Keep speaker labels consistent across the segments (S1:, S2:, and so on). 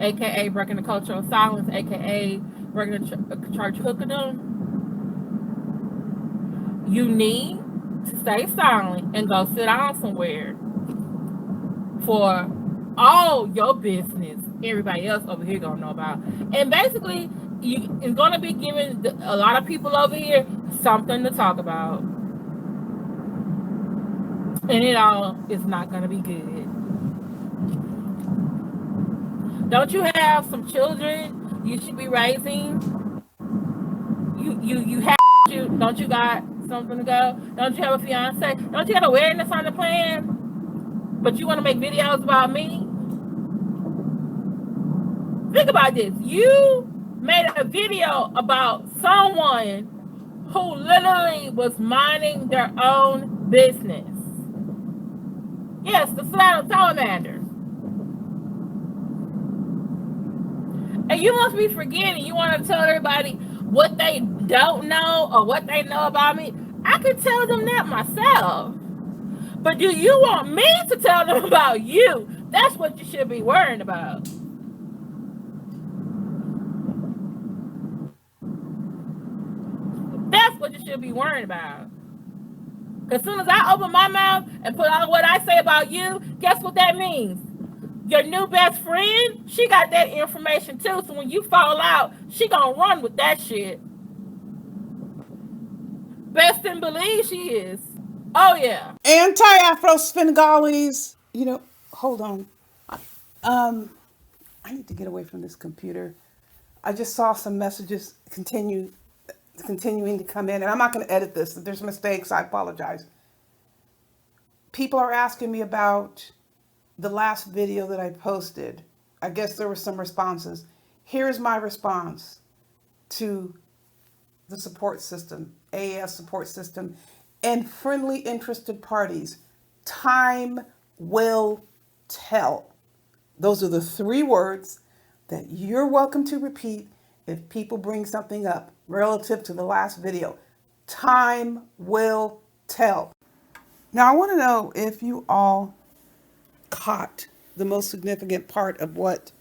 S1: aka breaking the culture of silence, aka breaking the church hookerdom, you need to stay silent and go sit down somewhere for all your business everybody else over here gonna know about. And basically, it's gonna be giving a lot of people over here something to talk about. And it all is not gonna be good. Don't you have some children you should be raising? You have you don't you got something to go? Don't you have a fiance? Don't you have a wedding that's on the plan? But you want to make videos about me? Think about this. You made a video about someone who literally was minding their own business. Yes, the salamander. And you must be forgetting. You want to tell everybody what they don't know or what they know about me. I could tell them that myself. But do you want me to tell them about you? That's what you should be worrying about. That's what you should be worrying about. Because as soon as I open my mouth and put out what I say about you, guess what that means? Your new best friend, she got that information too. So when you fall out, she gonna run with that shit. Best and believe she is. Oh yeah.
S2: Anti-Afro Svengalis. Hold on. Um, I need to get away from this computer. I just saw some messages continuing to come in, and I'm not going to edit this. If there's mistakes, I apologize. People are asking me about the last video that I posted. I guess there were some responses. Here's my response to the support system, AAS support system, and friendly interested parties. Time will tell. Those are the three words that you're welcome to repeat if people bring something up relative to the last video. Time will tell. Now, I want to know if you all caught the most significant part of what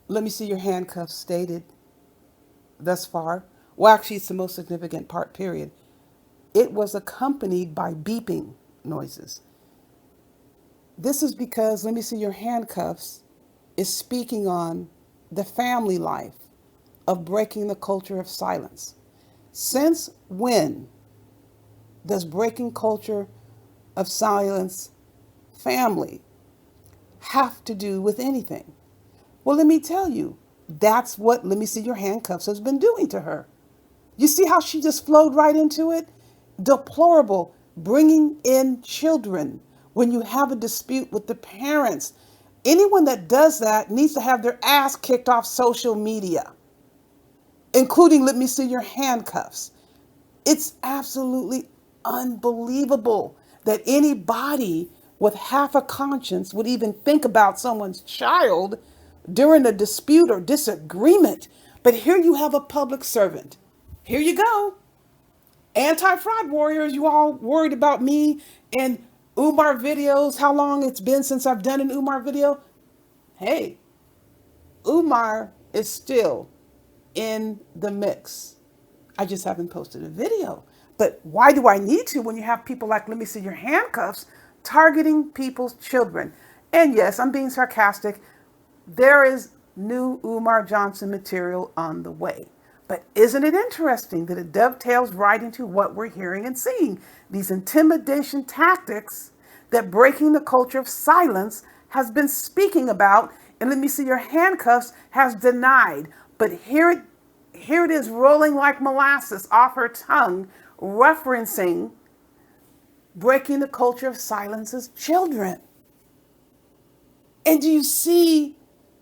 S2: Let Me See Your Handcuffs stated thus far. Well, actually, it's the most significant part, period. It was accompanied by beeping noises. This is because Let Me See Your Handcuffs is speaking on the family life of breaking the culture of silence. Since when does breaking culture of silence family have to do with anything? Well, let me tell you, that's what Let Me See Your Handcuffs has been doing to her. You see how she just flowed right into it? Deplorable. Bringing in children when you have a dispute with the parents. Anyone that does that needs to have their ass kicked off social media, including Let Me See Your Handcuffs. It's absolutely unbelievable that anybody with half a conscience would even think about someone's child during a dispute or disagreement. But here you have a public servant. Here you go. Anti-fraud warriors, you all worried about me and Umar videos, how long it's been since I've done an Umar video. Hey, Umar is still in the mix. I just haven't posted a video. But why do I need to when you have people like Let Me See Your Handcuffs targeting people's children? And yes, I'm being sarcastic. There is new Umar Johnson material on the way. But isn't it interesting that it dovetails right into what we're hearing and seeing? These intimidation tactics that breaking the culture of silence has been speaking about, and Let Me See Your Handcuffs has denied. But here it is rolling like molasses off her tongue, referencing breaking the culture of silence's children. And do you see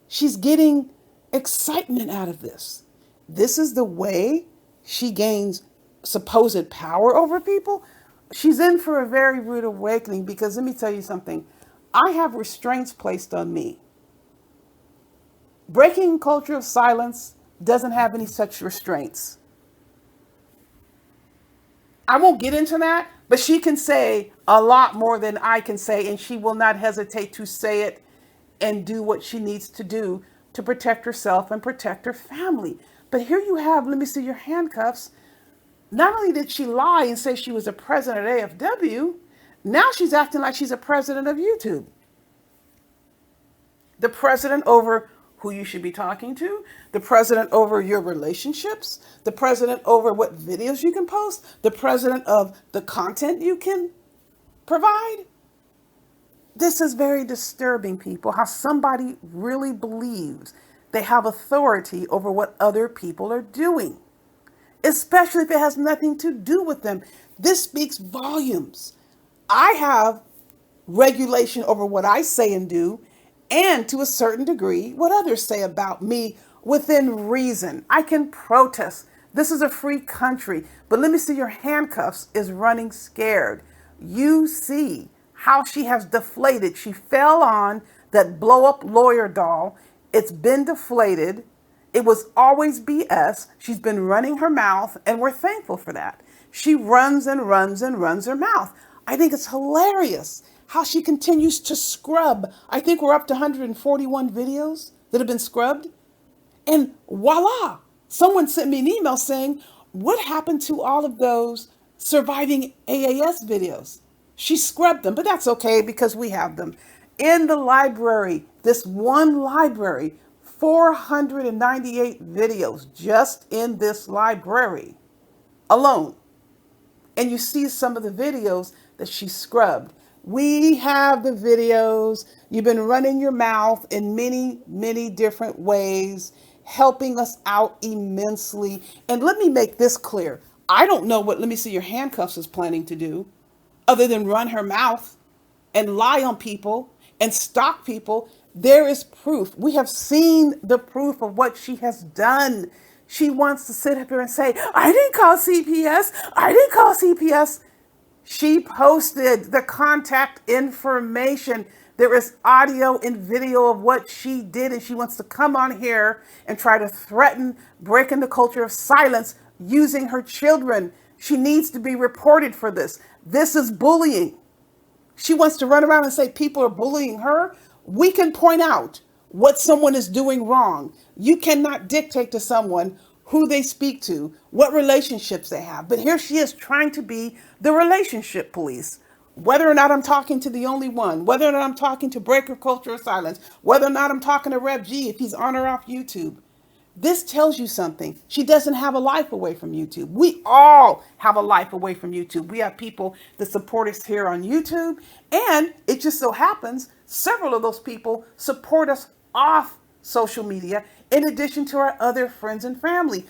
S2: she's getting excitement out of this? This is the way she gains supposed power over people. She's in for a very rude awakening because let me tell you something. I have restraints placed on me. Breaking culture of silence doesn't have any such restraints. I won't get into that, but she can say a lot more than I can say, and she will not hesitate to say it and do what she needs to do to protect herself and protect her family. But here you have, let me see your handcuffs. Not only did she lie and say she was a president at AFW, now she's acting like she's a president of YouTube. The president over who you should be talking to, the president over your relationships, the president over what videos you can post, the president of the content you can provide. This is very disturbing, people, how somebody really believes they have authority over what other people are doing, especially if it has nothing to do with them. This speaks volumes. I have regulation over what I say and do, and to a certain degree, what others say about me within reason. I can protest. This is a free country. But let me see your handcuffs is running scared. You see how she has deflated. She fell on that blow up lawyer doll. It's been deflated. It was always BS. She's been running her mouth, and we're thankful for that. She runs and runs and runs her mouth. I think it's hilarious how she continues to scrub. I think we're up to 141 videos that have been scrubbed. And voila, someone sent me an email saying, what happened to all of those surviving AAS videos? She scrubbed them, but that's okay because we have them. In the library, this one library, 498 videos just in this library alone. And you see some of the videos that she scrubbed. We have the videos. You've been running your mouth in many, many different ways, helping us out immensely. And let me make this clear. I don't know what Let Me See Your Handcuffs is planning to do other than run her mouth and lie on people and stalk people. There is proof. We have seen the proof of what she has done. She wants to sit up here and say, I didn't call CPS. I didn't call CPS. She posted the contact information. There is audio and video of what she did, and she wants to come on here and try to threaten breaking the culture of silence using her children. She needs to be reported for this. This is bullying. She wants to run around and say people are bullying her. We can point out what someone is doing wrong. You cannot dictate to someone who they speak to, what relationships they have. But here she is trying to be the relationship police. Whether or not I'm talking to the only one, whether or not I'm talking to Breaker Culture of Silence, whether or not I'm talking to Rev G if he's on or off YouTube. This tells you something. She doesn't have a life away from YouTube. We all have a life away from YouTube. We have people that support us here on YouTube, and it just so happens several of those people support us off social media in addition to our other friends and family.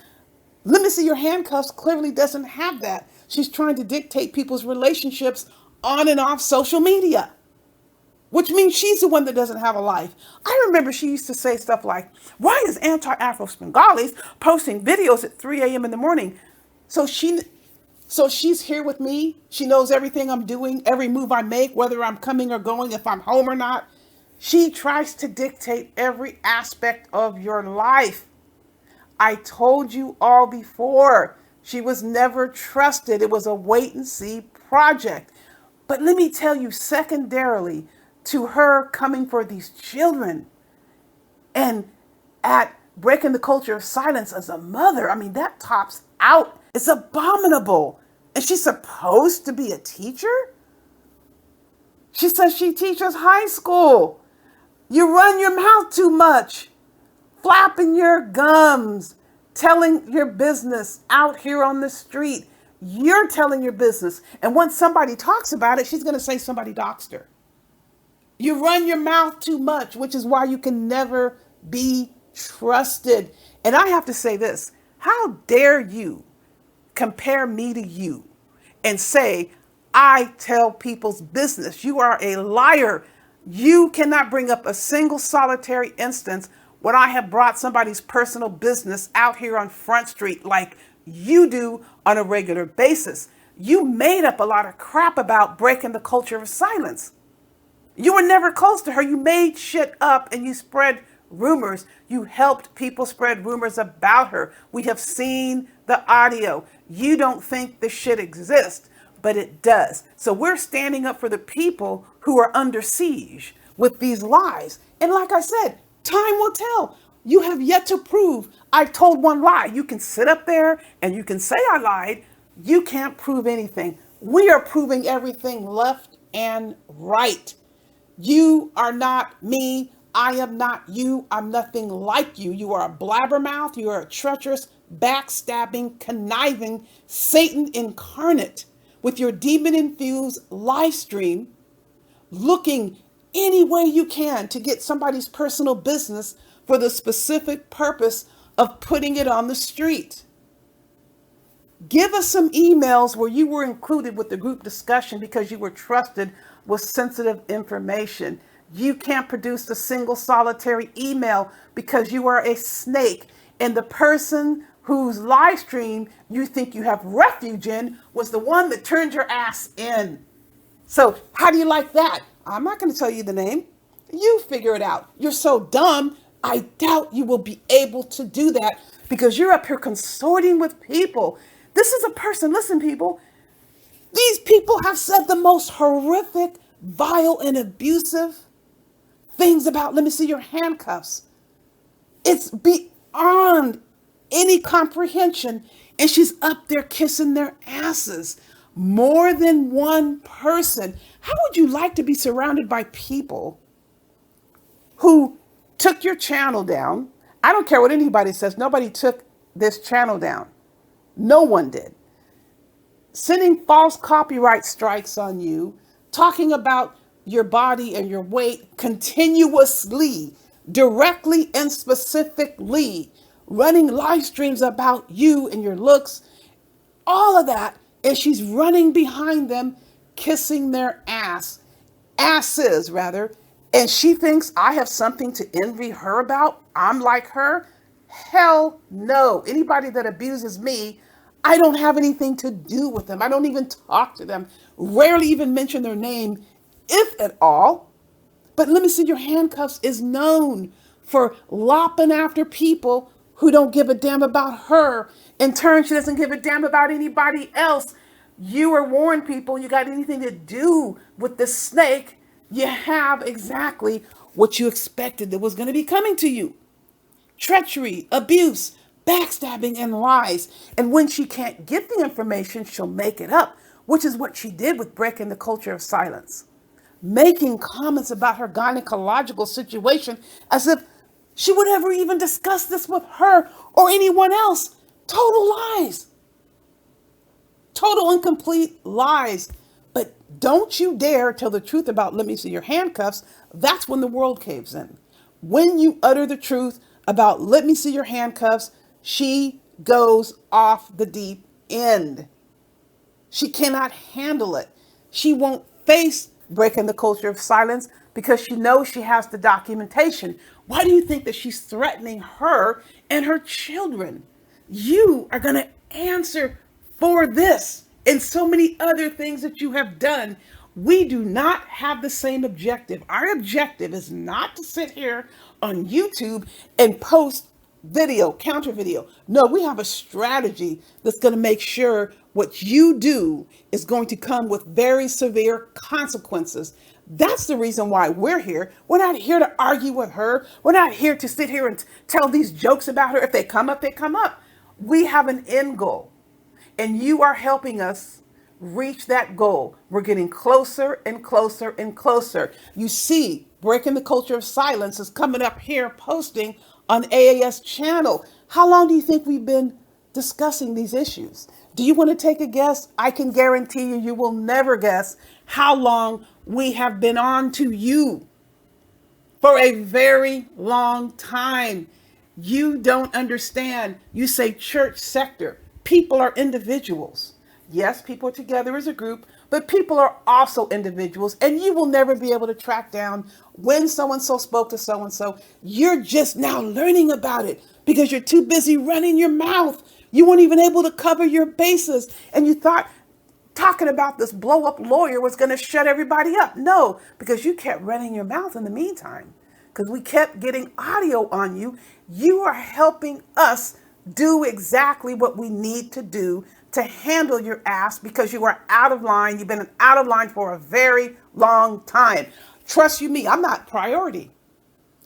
S2: Let Me See Your Handcuffs clearly doesn't have that. She's trying to dictate people's relationships on and off social media, which means she's the one that doesn't have a life. I remember she used to say stuff like, why is anti-Afro-Bengalis posting videos at 3 a.m. in the morning? So she's here with me. She knows everything I'm doing, every move I make, whether I'm coming or going, if I'm home or not. She tries to dictate every aspect of your life. I told you all before, she was never trusted. It was a wait and see project. But let me tell you, secondarily, to her coming for these children and at breaking the culture of silence as a mother, I mean, that tops out. It's abominable. And she's supposed to be a teacher? She says she teaches high school. You run your mouth too much, flapping your gums, telling your business out here on the street. You're telling your business. And once somebody talks about it, she's going to say somebody doxed her. You run your mouth too much, which is why you can never be trusted. And I have to say this. How dare you compare me to you and say, I tell people's business? You are a liar. You cannot bring up a single solitary instance when I have brought somebody's personal business out here on Front Street like you do on a regular basis. You made up a lot of crap about breaking the culture of silence. You were never close to her. You made shit up and you spread rumors. You helped people spread rumors about her. We have seen the audio. You don't think this shit exists, but it does. So we're standing up for the people who are under siege with these lies. And like I said, time will tell. You have yet to prove I've told one lie. You can sit up there and you can say I lied. You can't prove anything. We are proving everything left and right. You are not me. I am not you. I'm nothing like you. You are a blabbermouth. You are a treacherous, backstabbing, conniving Satan incarnate with your demon infused live stream looking any way you can to get somebody's personal business for the specific purpose of putting it on the street. Give us some emails where you were included with the group discussion because you were trusted with sensitive information. You can't produce a single solitary email because you are a snake, and the person whose live stream you think you have refuge in was the one that turned your ass in. So, how do you like that? I'm not going to tell you the name. You figure it out. You're so dumb, I doubt you will be able to do that because you're up here consorting with people. This is a person, listen, people, these people have said the most horrific, vile, and abusive things about, let me see your handcuffs. It's beyond any comprehension. And she's up there kissing their asses. More than one person. How would you like to be surrounded by people who took your channel down? I don't care what anybody says. Nobody took this channel down. No one did. Sending false copyright strikes on you, talking about your body and your weight continuously, directly and specifically, running live streams about you and your looks, all of that. And she's running behind them, kissing their asses rather. And she thinks I have something to envy her about. I'm like her. Hell no. Anybody that abuses me, I don't have anything to do with them. I don't even talk to them. Rarely even mention their name, if at all. But let me see, your handcuffs is known for lopping after people who don't give a damn about her. In turn, she doesn't give a damn about anybody else. You were warned, people, you got anything to do with the snake, you have exactly what you expected that was going to be coming to you. Treachery, abuse, backstabbing, and lies. And when she can't get the information, she'll make it up, which is what she did with breaking the culture of silence. Making comments about her gynecological situation as if she would ever even discuss this with her or anyone else. Total lies. Total and complete lies. But don't you dare tell the truth about let me see your handcuffs. That's when the world caves in. When you utter the truth about let me see your handcuffs, she goes off the deep end. She cannot handle it. She won't face breaking the culture of silence because she knows she has the documentation. Why do you think that she's threatening her and her children? You are going to answer for this and so many other things that you have done. We do not have the same objective. Our objective is not to sit here on YouTube and post video, counter video. No, we have a strategy that's going to make sure what you do is going to come with very severe consequences. That's the reason why we're here. We're not here to argue with her. We're not here to sit here and tell these jokes about her. If they come up, they come up. We have an end goal, and you are helping us reach that goal. We're getting closer and closer and closer. You see, Breaking the Culture of Silence is coming up here, posting on AAS channel. How long do you think we've been discussing these issues? Do you want to take a guess? I can guarantee you, you will never guess how long we have been on to you. For a very long time. You don't understand. You say church sector. People are individuals. Yes, people are together as a group, but people are also individuals, and you will never be able to track down when so-and-so spoke to so-and-so. You're just now learning about it because you're too busy running your mouth. You weren't even able to cover your bases, and you thought talking about this blow-up lawyer was going to shut everybody up. No, because you kept running your mouth in the meantime. Because we kept getting audio on you. You are helping us do exactly what we need to do to handle your ass because you are out of line. You've been out of line for a very long time. Trust you me, I'm not priority.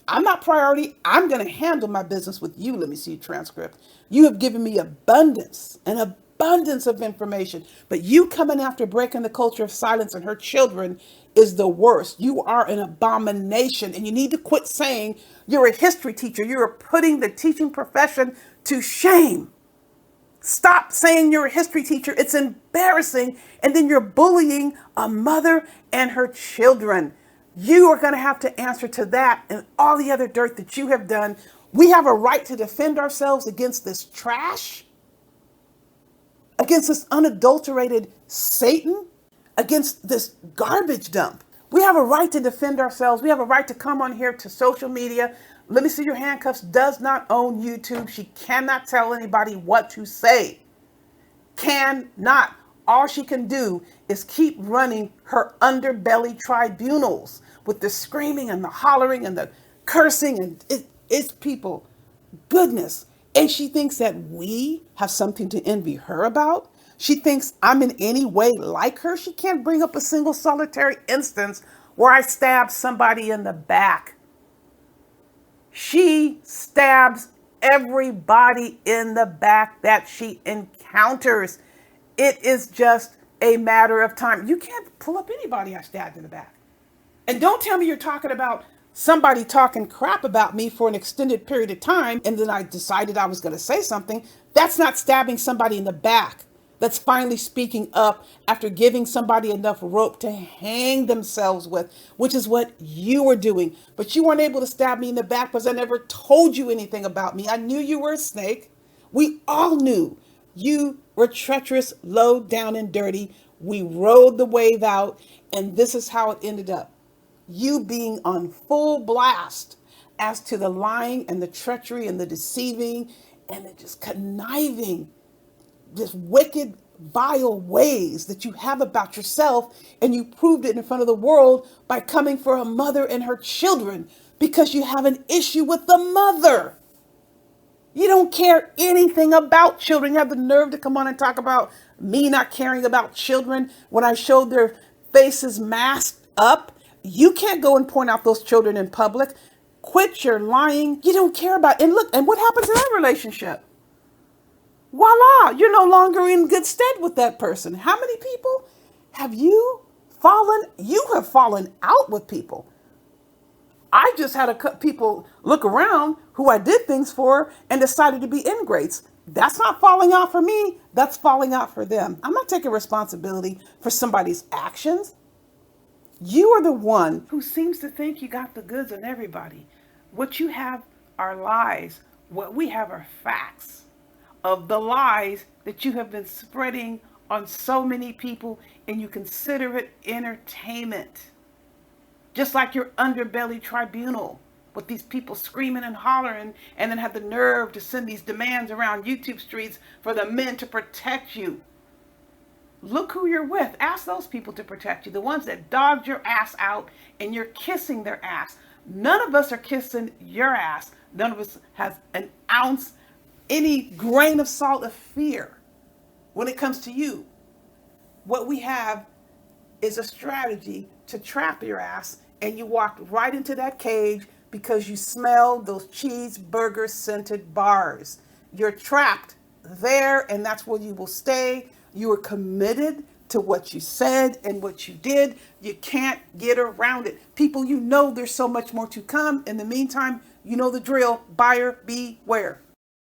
S2: I'm not priority. I'm going to handle my business with you. Let me see your transcript. You have given me an abundance of information. But you coming after breaking the culture of silence and her children is the worst. You are an abomination. And you need to quit saying you're a history teacher. You're putting the teaching profession to shame. Stop saying you're a history teacher. It's embarrassing. And then you're bullying a mother and her children. You are going to have to answer to that and all the other dirt that you have done. We have a right to defend ourselves against this trash, against this unadulterated Satan, against this garbage dump. We have a right to defend ourselves. We have a right to come on here to social media. Let me see your handcuffs does not own YouTube. She cannot tell anybody what to say. Cannot. All she can do is keep running her underbelly tribunals with the screaming and the hollering and the cursing, and it's people. Goodness. And she thinks that we have something to envy her about. She thinks I'm in any way like her. She can't bring up a single solitary instance where I stabbed somebody in the back. She stabs everybody in the back that she encounters. It is just a matter of time. You can't pull up anybody I stabbed in the back. And don't tell me you're talking about somebody talking crap about me for an extended period of time and then I decided I was going to say something. That's not stabbing somebody in the back. That's finally speaking up after giving somebody enough rope to hang themselves with, which is what you were doing. But you weren't able to stab me in the back because I never told you anything about me. I knew you were a snake. We all knew you were treacherous, low down and dirty. We rode the wave out, and this is how it ended up. You being on full blast as to the lying and the treachery and the deceiving and the just conniving, just wicked, vile ways that you have about yourself, and you proved it in front of the world by coming for a mother and her children because you have an issue with the mother. You don't care anything about children. You have the nerve to come on and talk about me not caring about children when I showed their faces masked up. You can't go and point out those children in public. Quit your lying. You don't care about. And look, and what happens in that relationship? Voila, you're no longer in good stead with that person. How many people have you fallen? You have fallen out with people. I just had people look around who I did things for and decided to be ingrates. That's not falling out for me. That's falling out for them. I'm not taking responsibility for somebody's actions. You are the one who seems to think you got the goods on everybody. What you have are lies. What we have are facts of the lies that you have been spreading on so many people, and you consider it entertainment. Just like your underbelly tribunal with these people screaming and hollering and then have the nerve to send these demands around YouTube streets for the men to protect you. Look who you're with. Ask those people to protect you. The ones that dogged your ass out and you're kissing their ass. None of us are kissing your ass. None of us has an ounce, any grain of salt of fear when it comes to you. What we have is a strategy to trap your ass, and you walked right into that cage because you smelled those cheeseburger scented bars. You're trapped there, and that's where you will stay. You are committed to what you said and what you did. You can't get around it. People, you know there's so much more to come. In the meantime, you know the drill. Buyer beware.